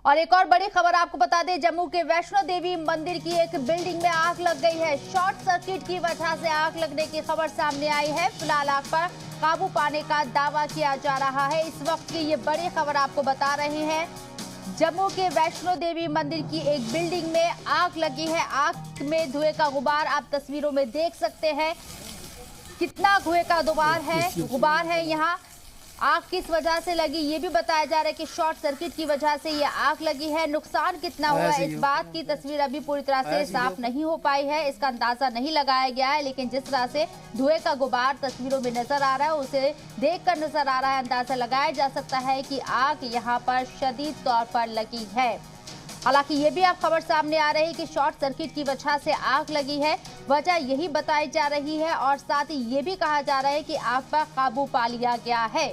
और एक और बड़ी खबर आपको बता दें, जम्मू के वैष्णो देवी मंदिर की एक बिल्डिंग में आग लग गई है। शॉर्ट सर्किट की वजह से आग लगने की खबर सामने आई है। फिलहाल आग पर काबू पाने का दावा किया जा रहा है। इस वक्त की ये बड़ी खबर आपको बता रहे हैं। जम्मू के वैष्णो देवी मंदिर की एक बिल्डिंग में आग लगी है। आग में धुएं का गुबार आप तस्वीरों में देख सकते हैं। कितना धुएं का गुबार है यहाँ। आग किस वजह से लगी ये भी बताया जा रहा है कि शॉर्ट सर्किट की वजह से ये आग लगी है। नुकसान कितना हुआ है इस बात की तस्वीर अभी पूरी तरह से साफ नहीं हो पाई है, इसका अंदाजा नहीं लगाया गया है। लेकिन जिस तरह से धुएं का गुबार तस्वीरों में नजर आ रहा है, उसे देखकर नजर आ रहा है, अंदाजा लगाया जा सकता है कि आग यहाँ पर शदीद तौर पर लगी है। हालांकि ये भी आप खबर सामने आ रही है कि शॉर्ट सर्किट की वजह से आग लगी है। वजह यही बताई जा रही है और साथ ही ये भी कहा जा रहा है कि आग पर काबू पा लिया गया है।